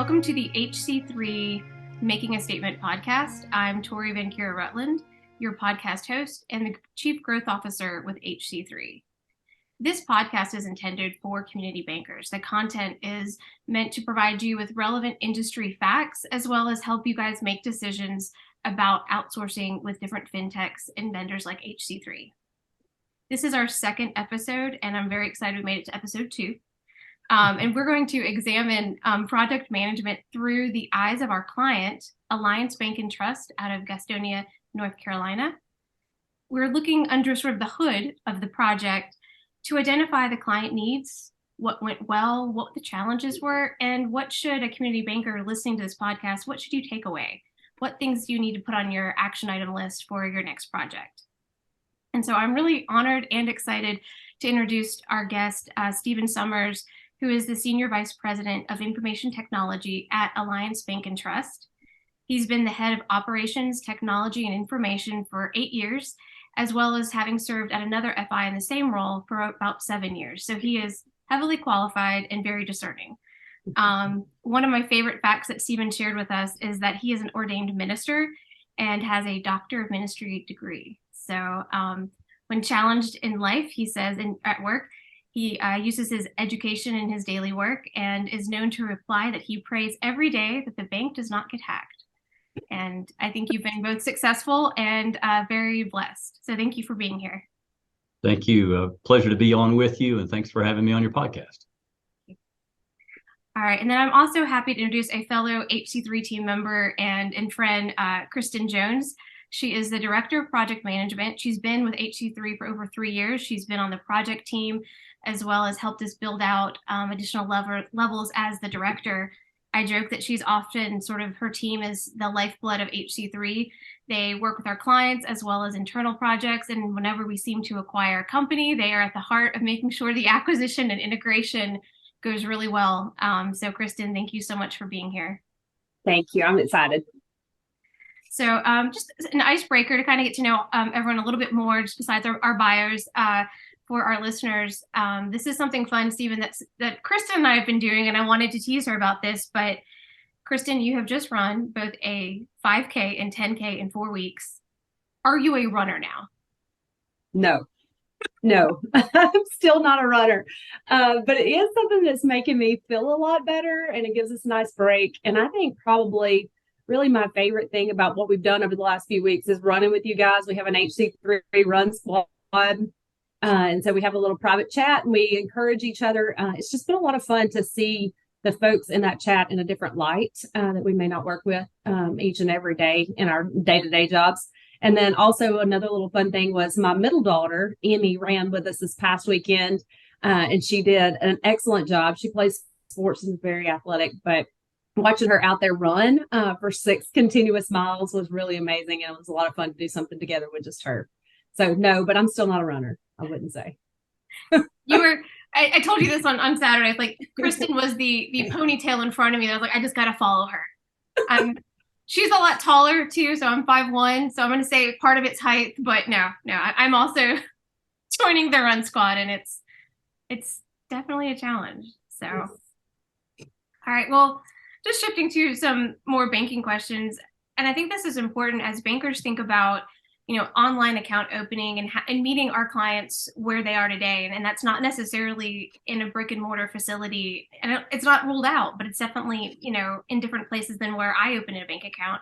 Welcome to the HC3 Making a Statement podcast. I'm Tori VanCura-Rutland, your podcast host and the Chief Growth Officer with HC3. This podcast is intended for community bankers. The content is meant to provide you with relevant industry facts, as well as help you guys make decisions about outsourcing with different fintechs and vendors like HC3. This is our second episode, and I'm very excited we made it to episode 2. And we're going to examine project management through the eyes of our client, Alliance Bank and Trust out of Gastonia, North Carolina. We're looking under sort of the hood of the project to identify the client needs, what went well, what the challenges were, and what should a community banker listening to this podcast, what should you take away? What things do you need to put on your action item list for your next project? And so I'm really honored and excited to introduce our guest, Stephen Summers, who is the Senior Vice President of Information Technology at Alliance Bank and Trust. He's been the head of Operations, Technology, and Information for 8 years, as well as having served at another FI in the same role for about 7 years. So he is heavily qualified and very discerning. One of my favorite facts that Stephen shared with us is that he is an ordained minister and has a Doctor of Ministry degree. So when challenged in life, he says, at work, he uses his education in his daily work and is known to reply that he prays every day that the bank does not get hacked. And I think you've been both successful and very blessed. So thank you for being here. Thank you. Pleasure to be on with you, and thanks for having me on your podcast. All right. And then I'm also happy to introduce a fellow HC3 team member and friend, Kristin Jones. She is the Director of Project Management. She's been with HC3 for over 3 years. She's been on the project team, as well as helped us build out additional levels as the director. I joke that she's often sort of, her team is the lifeblood of HC3. They work with our clients as well as internal projects. And whenever we seem to acquire a company, they are at the heart of making sure the acquisition and integration goes really well. So Kristin, thank you so much for being here. Thank you. I'm excited. So just an icebreaker to kind of get to know everyone a little bit more, just besides our bios. For our listeners, this is something fun, Stephen, that Kristin and I have been doing, and I wanted to tease her about this. But Kristin, you have just run both a 5K and 10K in 4 weeks. Are you a runner now? No, I'm still not a runner, but it is something that's making me feel a lot better, and it gives us a nice break. And I think probably really my favorite thing about what we've done over the last few weeks is running with you guys. We have an HC3 run squad. And so we have a little private chat and we encourage each other. It's just been a lot of fun to see the folks in that chat in a different light that we may not work with each and every day in our day-to-day jobs. And then also another little fun thing was my middle daughter, Emmy, ran with us this past weekend, and she did an excellent job. She plays sports and is very athletic, but watching her out there run for 6 continuous miles was really amazing. And it was a lot of fun to do something together with just her. So no, but I'm still not a runner, I wouldn't say. You were, I told you this on Saturday. Like, Kristin was the ponytail in front of me. I was like, I just got to follow her. She's a lot taller too. So I'm 5'1". So I'm going to say part of it's height, but no, I'm also joining the run squad, and it's definitely a challenge. So, all right, well, just shifting to some more banking questions. And I think this is important as bankers think about, online account opening and meeting our clients where they are today. And that's not necessarily in a brick and mortar facility. And it's not ruled out, but it's definitely, in different places than where I opened a bank account.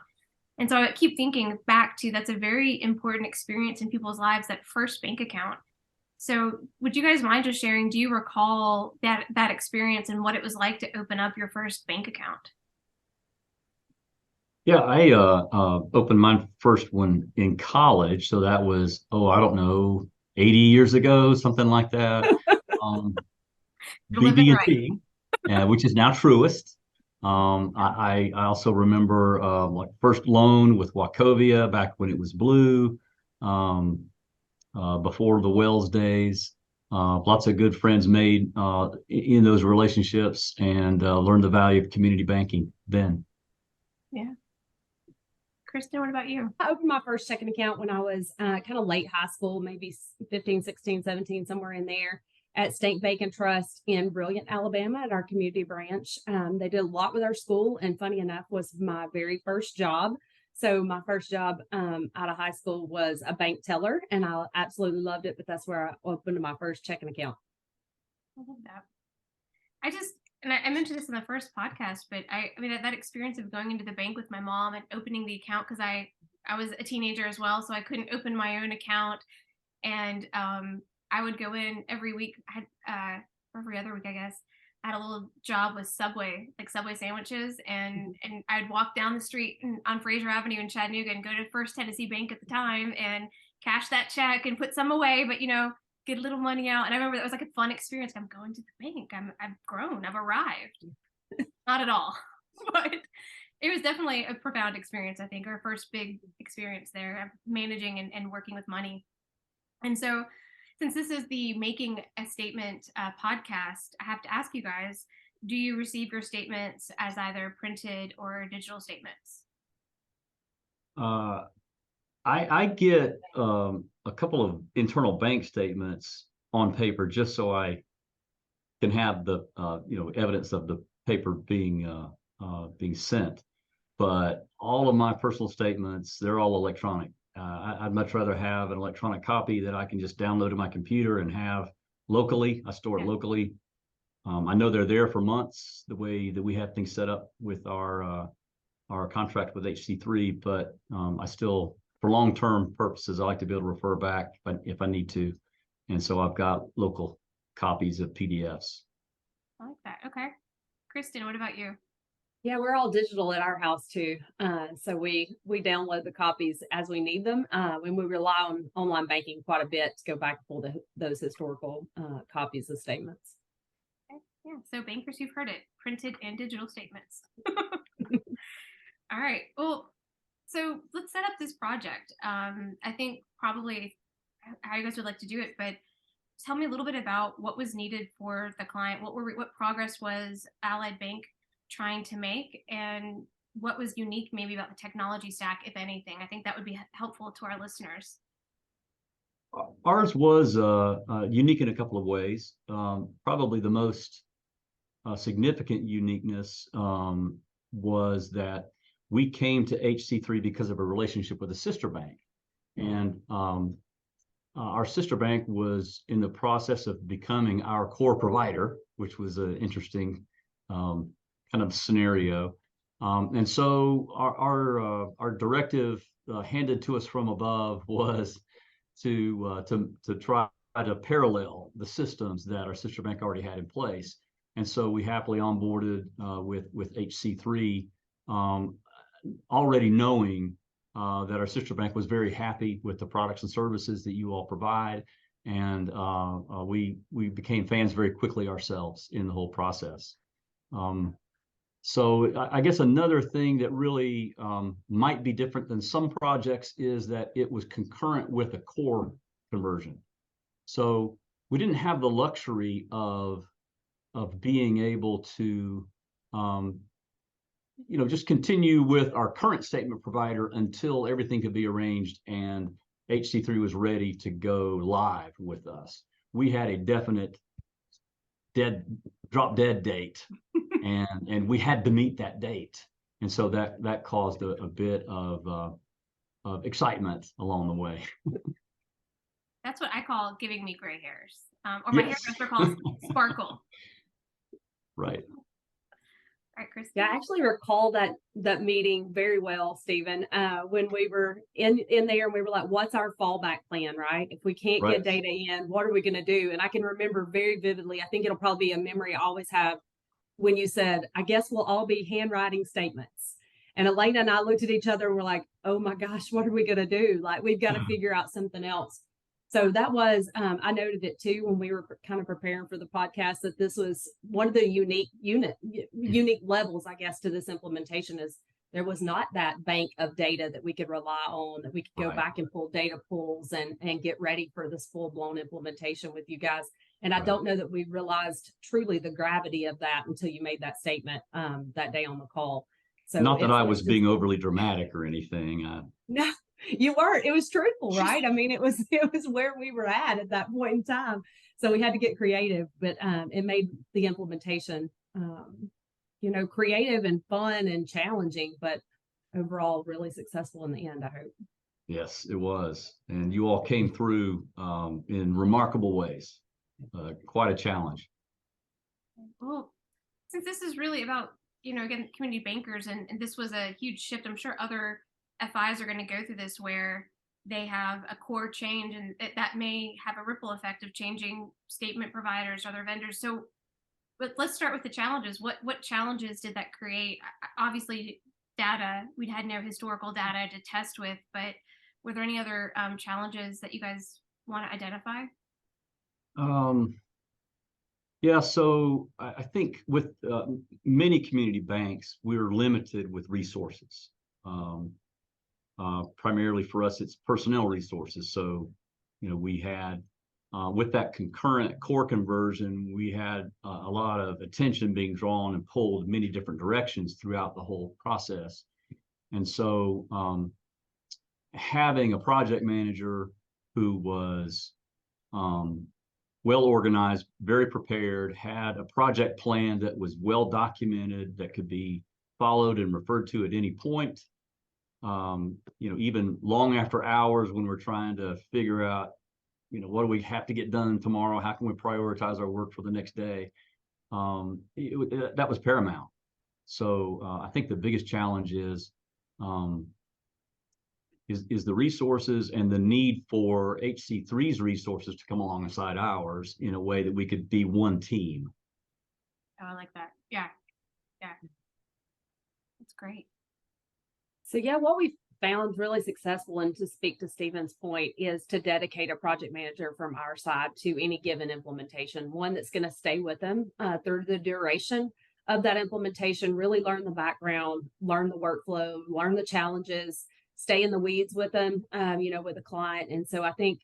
And so I keep thinking back to, that's a very important experience in people's lives, that first bank account. So would you guys mind just sharing, do you recall that experience and what it was like to open up your first bank account? Yeah, I opened my first one in college. So that was, I don't know, 80 years ago, something like that. BB&T, which is now Truist. I also remember like first loan with Wachovia back when it was blue, before the Wells days. Lots of good friends made in those relationships, and learned the value of community banking then. Yeah. Kristin, what about you? I opened my first checking account when I was kind of late high school, maybe 15, 16, 17, somewhere in there. at State Bank & Trust in Brilliant, Alabama at our community branch. They did a lot with our school, and funny enough, was my very first job. So my first job out of high school was a bank teller, and I absolutely loved it, but that's where I opened my first checking account. I love that. And I mentioned this in the first podcast, but I mean, that experience of going into the bank with my mom and opening the account, because I was a teenager as well, so I couldn't open my own account. And I would go in every week, every other week, I guess. I had a little job with Subway sandwiches, and I'd walk down the street on Fraser Avenue in Chattanooga and go to First Tennessee Bank at the time and cash that check and put some away, but get a little money out. And I remember that was like a fun experience. I'm going to the bank. I've grown. I've arrived. Not at all, but it was definitely a profound experience. I think our first big experience there, managing and working with money. And so, since this is the Making a Statement podcast, I have to ask you guys, do you receive your statements as either printed or digital statements? I get a couple of internal bank statements on paper just so I can have the evidence of the paper being sent. But all of my personal statements, they're all electronic. I'd much rather have an electronic copy that I can just download to my computer and have locally. I store it locally. I know they're there for months, the way that we have things set up with our contract with HC3, but I still, for long-term purposes, I like to be able to refer back if I need to. And so I've got local copies of PDFs. I like that. Okay. Kristin, what about you? Yeah, we're all digital at our house too. So we download the copies as we need them. And we rely on online banking quite a bit to go back and pull those historical copies of statements. Okay. Yeah. So bankers, you've heard it, printed and digital statements. All right. Well, so let's set up this project. I think probably how you guys would like to do it, but tell me a little bit about what was needed for the client. What progress was Allied Bank trying to make, and what was unique maybe about the technology stack, if anything? I think that would be helpful to our listeners. Ours was unique in a couple of ways. Probably the most significant uniqueness was that we came to HC3 because of a relationship with a sister bank. And our sister bank was in the process of becoming our core provider, which was an interesting kind of scenario. And so our directive handed to us from above was to try to parallel the systems that our sister bank already had in place. And so we happily onboarded with HC3, already knowing that our sister bank was very happy with the products and services that you all provide. And we became fans very quickly ourselves in the whole process. So I guess another thing that really might be different than some projects is that it was concurrent with a core conversion. So we didn't have the luxury of being able to just continue with our current statement provider until everything could be arranged and HC3 was ready to go live with us. We had a definite drop dead date, and we had to meet that date, and so that caused a bit of excitement along the way. That's what I call giving me gray hairs, or my hairdresser calls sparkle. Right. All right, Kristin. Yeah, I actually recall that meeting very well, Stephen, when we were in there and we were like, what's our fallback plan, right? If we can't get data in, what are we going to do? And I can remember very vividly, I think it'll probably be a memory I always have, when you said, I guess we'll all be handwriting statements. And Elena and I looked at each other and we're like, oh my gosh, what are we going to do? Like, we've got to figure out something else. So that was, I noted it too when we were kind of preparing for the podcast, that this was one of the unique levels, I guess, to this implementation is there was not that bank of data that we could rely on, that we could go back and pull data pulls and get ready for this full-blown implementation with you guys. And I don't know that we realized truly the gravity of that until you made that statement that day on the call. So not that I was being overly dramatic or anything. No. You weren't. It was truthful, right? I mean, it was where we were at that point in time. So we had to get creative, but it made the implementation, creative and fun and challenging, but overall really successful in the end, I hope. Yes, it was. And you all came through in remarkable ways. Quite a challenge. Well, since this is really about, again, community bankers, and this was a huge shift, I'm sure other FIs are going to go through this where they have a core change, and that may have a ripple effect of changing statement providers or other vendors. So, but let's start with the challenges. What challenges did that create? Obviously, data. We had no historical data to test with, but were there any other challenges that you guys want to identify? Yeah, so I think with many community banks, we're limited with resources. Primarily for us, it's personnel resources. So, we had, with that concurrent core conversion, we had a lot of attention being drawn and pulled in many different directions throughout the whole process. And so having a project manager who was well organized, very prepared, had a project plan that was well documented, that could be followed and referred to at any point. Even long after hours when we're trying to figure out, what do we have to get done tomorrow? How can we prioritize our work for the next day? That was paramount. So I think the biggest challenge is the resources and the need for HC3's resources to come alongside ours in a way that we could be one team. Oh, I like that. Yeah. That's great. So yeah, what we found really successful, and to speak to Stephen's point, is to dedicate a project manager from our side to any given implementation, one that's going to stay with them through the duration of that implementation, really learn the background, learn the workflow, learn the challenges, stay in the weeds with them, with the client. And so I think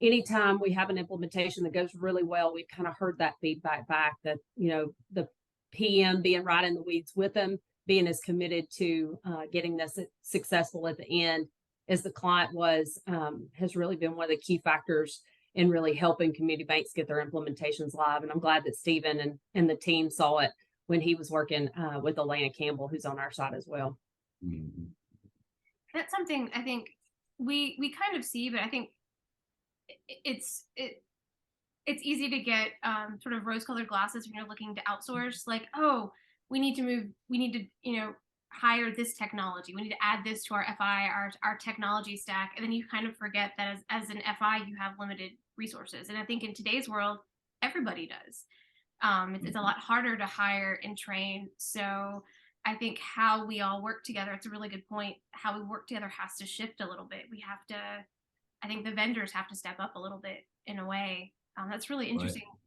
anytime we have an implementation that goes really well, we've kind of heard that feedback back that, the PM being right in the weeds with them, being as committed to getting this successful at the end as the client was, has really been one of the key factors in really helping community banks get their implementations live. And I'm glad that Stephen and the team saw it when he was working with Elena Campbell, who's on our side as well. Mm-hmm. That's something I think we kind of see, but I think it's easy to get sort of rose-colored glasses when you're looking to outsource. Like, oh, we need to hire this technology. We need to add this to our FI, our technology stack. And then you kind of forget that as an FI, you have limited resources. And I think in today's world, everybody does. It's a lot harder to hire and train. So I think how we all work together, it's a really good point. How we work together has to shift a little bit. I think the vendors have to step up a little bit in a way. That's really interesting, right.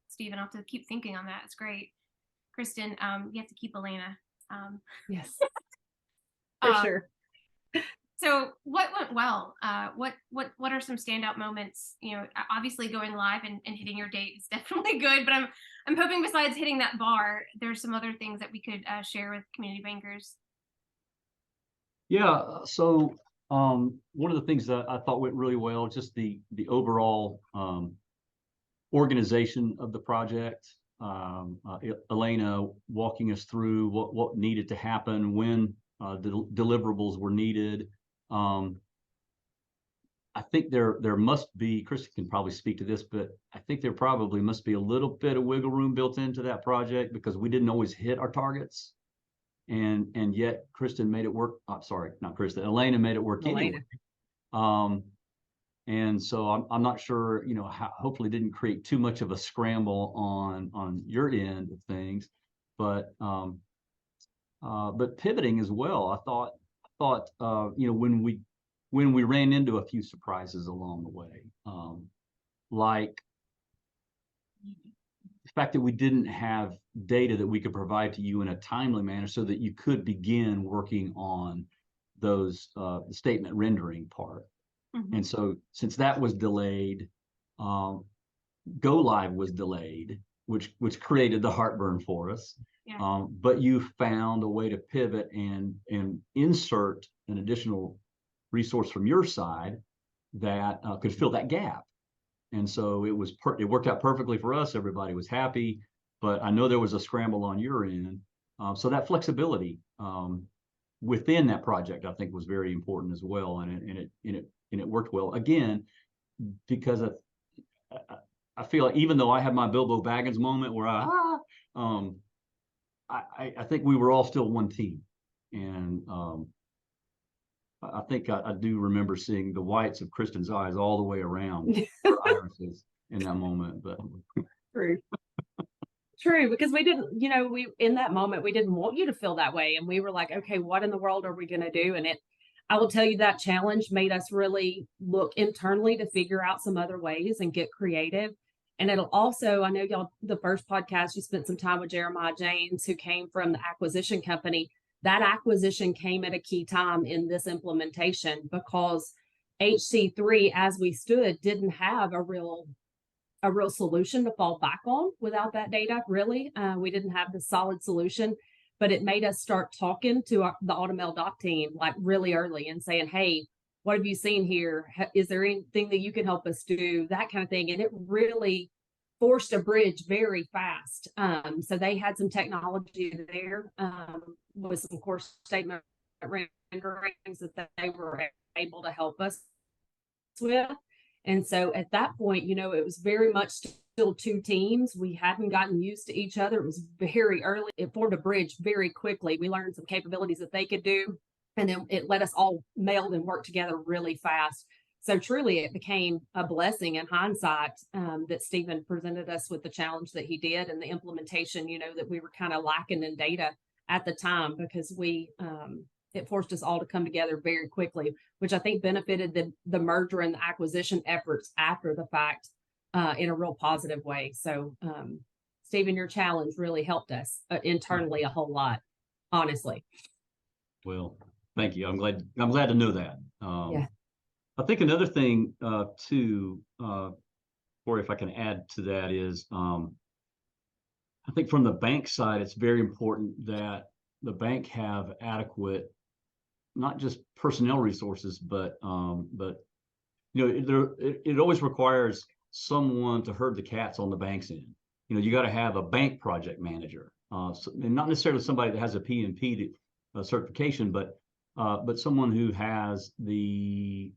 Stephen, I'll have to keep thinking on that. It's great. Kristin, you have to keep Elena. Yes, for sure. So what went well? What are some standout moments? Obviously going live and hitting your date is definitely good, but I'm hoping besides hitting that bar, there's some other things that we could share with community bankers. Yeah. So one of the things that I thought went really well, just the overall organization of the project. Elena walking us through what needed to happen, when the deliverables were needed. I think there must be, Kristin can probably speak to this, but I think there probably must be a little bit of wiggle room built into that project, because we didn't always hit our targets. And yet Kristin made it work. Sorry, not Kristin, Elena made it work anyway. And so I'm not sure, hopefully didn't create too much of a scramble on your end of things, but pivoting as well. I thought when we ran into a few surprises along the way, like the fact that we didn't have data that we could provide to you in a timely manner so that you could begin working on those statement rendering part. Mm-hmm. And so since that was delayed, go live was delayed, which created the heartburn for us. Yeah. But you found a way to pivot and insert an additional resource from your side that could fill that gap. And so it worked out perfectly for us. Everybody was happy, but I know there was a scramble on your end. So that flexibility within that project, I think, was very important as well, and it worked well. Again, because I feel like even though I had my Bilbo Baggins moment where I think we were all still one team, and I think I do remember seeing the whites of Kristin's eyes all the way around her irises in that moment. But True, because we didn't, we in that moment we didn't want you to feel that way, and we were like, okay, what in the world are we going to do? And I will tell you, that challenge made us really look internally to figure out some other ways and get creative. And it'll also, I know y'all, the first podcast, you spent some time with Jeremiah James, who came from the acquisition company. That acquisition came at a key time in this implementation because HC3, as we stood, didn't have a real solution to fall back on without that data. Really, we didn't have the solid solution, but it made us start talking to the AutoMail doc team like really early and saying, hey, what have you seen here? Is there anything that you can help us do? That kind of thing. And it really forced a bridge very fast. So they had some technology there with some course statement renderings that they were able to help us with. And so at that point, it was very much still two teams. We hadn't gotten used to each other. It was very early. It formed a bridge very quickly. We learned some capabilities that they could do, and then it let us all meld and work together really fast. So truly, it became a blessing in hindsight that Stephen presented us with the challenge that he did and the implementation, that we were kind of lacking in data at the time, because it forced us all to come together very quickly, which I think benefited the merger and the acquisition efforts after the fact in a real positive way. So, Stephen, your challenge really helped us internally a whole lot, honestly. Well, thank you. I'm glad to know that. Yeah. I think another thing too, or if I can add to that, is I think from the bank side, it's very important that the bank have adequate, not just personnel resources, but it always requires someone to herd the cats on the bank's end. You got to have a bank project manager, and not necessarily somebody that has a PMP certification, but someone who has the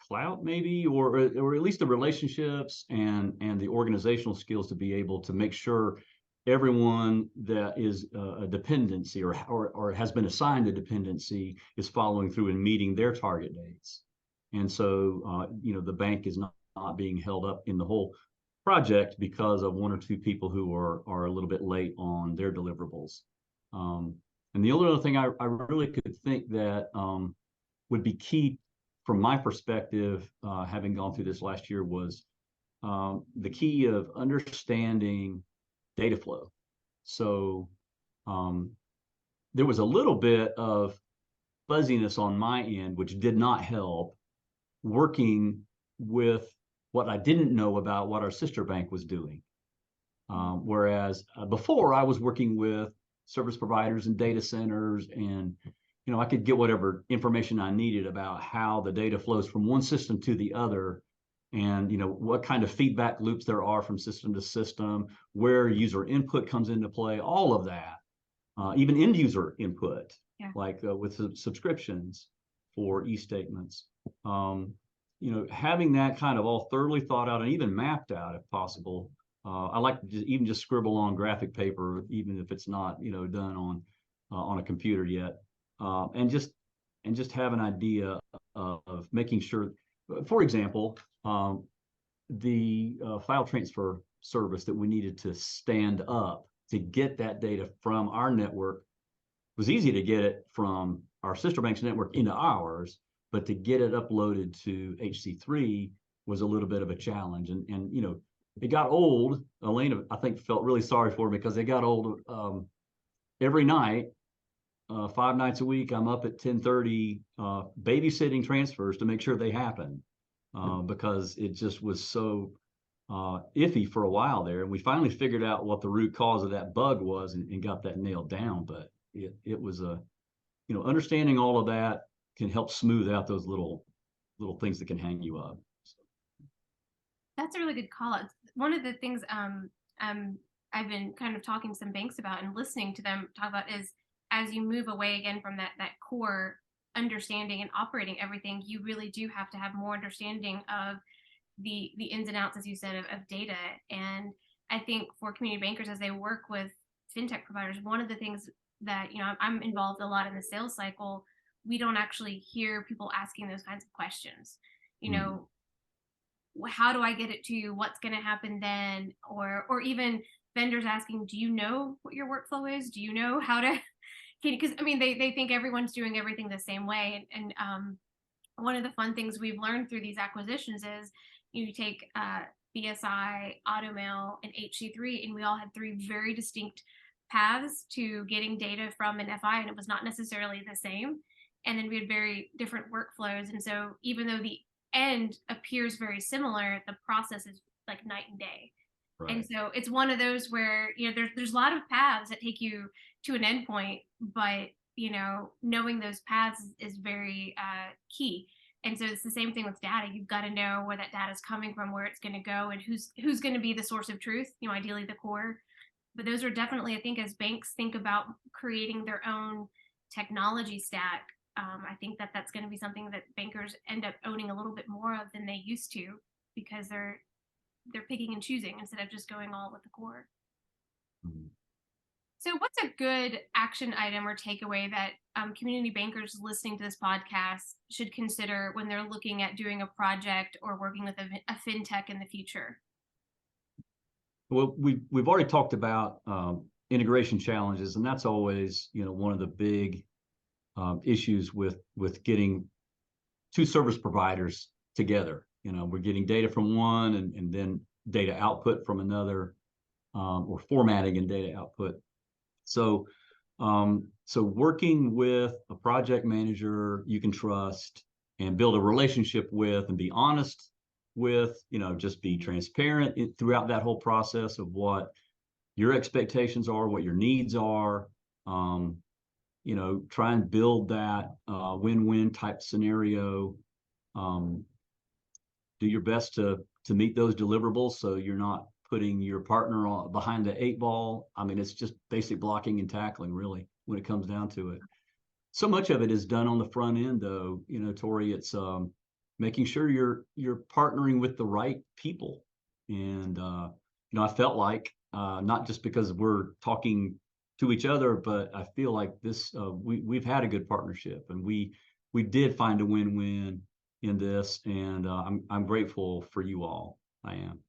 clout maybe, or at least the relationships and the organizational skills to be able to make sure everyone that is a dependency or has been assigned a dependency is following through and meeting their target dates. And so, the bank is not being held up in the whole project because of one or two people who are a little bit late on their deliverables. And the only other thing I really could think that would be key from my perspective, having gone through this last year, was the key of understanding data flow. So there was a little bit of fuzziness on my end, which did not help working with what I didn't know about what our sister bank was doing. Whereas before I was working with service providers and data centers, and I could get whatever information I needed about how the data flows from one system to the other, and what kind of feedback loops there are from system to system, where user input comes into play, all of that, even end user input, like with subscriptions for e-statements. Having that kind of all thoroughly thought out and even mapped out if possible. I like to just scribble on graphic paper, even if it's not done on a computer yet, and just have an idea of making sure. For example, the file transfer service that we needed to stand up to get that data from our network was easy to get it from our sister bank's network into ours, but to get it uploaded to HC3 was a little bit of a challenge. And it got old. Elena, I think, felt really sorry for me because it got old. Every night, 5 nights a week, I'm up at 10:30 babysitting transfers to make sure they happen, because it just was so iffy for a while there. And we finally figured out what the root cause of that bug was and got that nailed down. But it was a understanding all of that can help smooth out those little things that can hang you up. That's a really good call out. One of the things I've been kind of talking to some banks about and listening to them talk about is, as you move away again from that core understanding and operating everything, you really do have to have more understanding of the ins and outs, as you said, of data. And I think for community bankers, as they work with fintech providers, one of the things that, I'm involved a lot in the sales cycle, we don't actually hear people asking those kinds of questions. How do I get it to you? What's going to happen then? Or even vendors asking, do you know what your workflow is? Do you know how to, because they think everyone's doing everything the same way. And one of the fun things we've learned through these acquisitions is you take BSI, Automail, and HC3, and we all had three very distinct paths to getting data from an FI, and it was not necessarily the same. And then we had very different workflows. And so even though the end appears very similar, the process is like night and day. Right. And so it's one of those where, there's a lot of paths that take you to an endpoint, but, knowing those paths is very key. And so it's the same thing with data. You've got to know where that data is coming from, where it's going to go, and who's going to be the source of truth, ideally the core. But those are definitely, I think, as banks think about creating their own technology stack, I think that's going to be something that bankers end up owning a little bit more of than they used to, because they're picking and choosing instead of just going all with the core. Mm-hmm. So what's a good action item or takeaway that community bankers listening to this podcast should consider when they're looking at doing a project or working with a fintech in the future? Well, we've already talked about integration challenges, and that's always, one of the big issues with getting two service providers together. We're getting data from one and then data output from another, or formatting and data output. So working with a project manager you can trust and build a relationship with and be honest with, just be transparent throughout that whole process of what your expectations are, what your needs are. Try and build that win-win type scenario. Do your best to meet those deliverables so you're not putting your partner behind the eight ball. It's just basic blocking and tackling, really, when it comes down to it. So much of it is done on the front end, though. Tori, it's making sure you're partnering with the right people. And I felt like not just because we're talking to each other, but I feel like this we've had a good partnership, and we did find a win-win in this, and I'm grateful for you all. I am.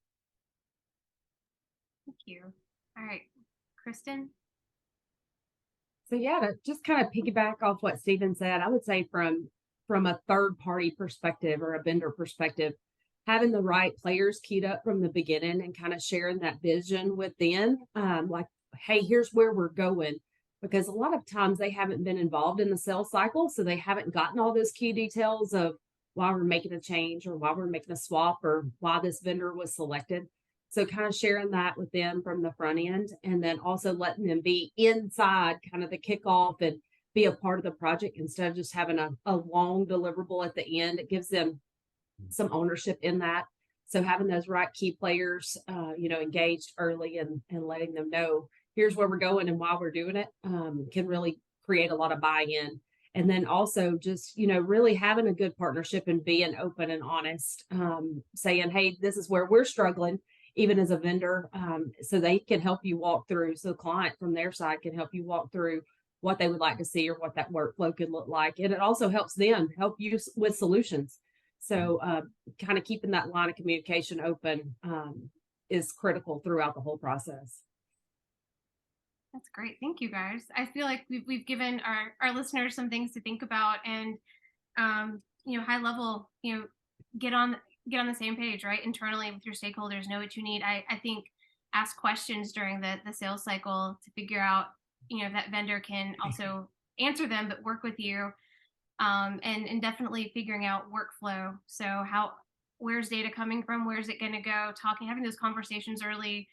Thank you. All right, Kristin. So yeah, to just kind of piggyback off what Stephen said, I would say from a third party perspective or a vendor perspective, having the right players keyed up from the beginning and kind of sharing that vision with them, like, hey, here's where we're going. Because a lot of times they haven't been involved in the sales cycle, so they haven't gotten all those key details of why we're making a change or why we're making a swap or why this vendor was selected. So kind of sharing that with them from the front end, and then also letting them be inside kind of the kickoff and be a part of the project instead of just having a long deliverable at the end. It gives them some ownership in that. So having those right key players, engaged early and letting them know here's where we're going and why we're doing it, can really create a lot of buy-in. And then also just, really having a good partnership and being open and honest, saying, hey, this is where we're struggling, even as a vendor, so they can help you walk through. So the client from their side can help you walk through what they would like to see or what that workflow could look like. And it also helps them help you with solutions. So kind of keeping that line of communication open is critical throughout the whole process. That's great. Thank you, guys. I feel like we've given our listeners some things to think about, and high level, get on the same page, right? Internally with your stakeholders, know what you need. I think ask questions during the sales cycle to figure out, that vendor can also answer them, but work with you. And definitely figuring out workflow. So where's data coming from? Where's it going to go? Having those conversations early,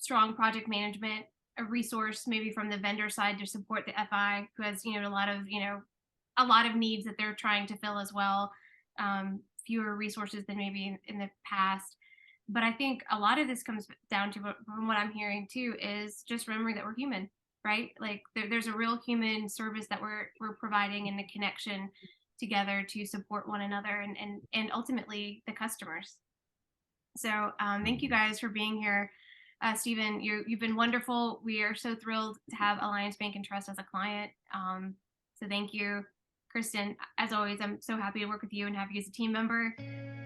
strong project management a resource maybe from the vendor side to support the FI, who has, a lot of needs that they're trying to fill as well. Fewer resources than maybe in the past. But I think a lot of this comes down to, from what I'm hearing too, is just remembering that we're human, right? Like there's a real human service that we're providing, and the connection together to support one another and ultimately the customers. So thank you guys for being here. Stephen, you've been wonderful. We are so thrilled to have Alliance Bank and Trust as a client. So thank you. Kristin, as always, I'm so happy to work with you and have you as a team member.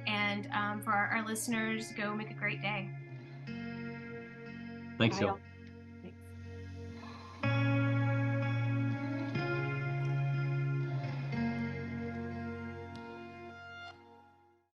And for our listeners, go make a great day. Thanks, y'all.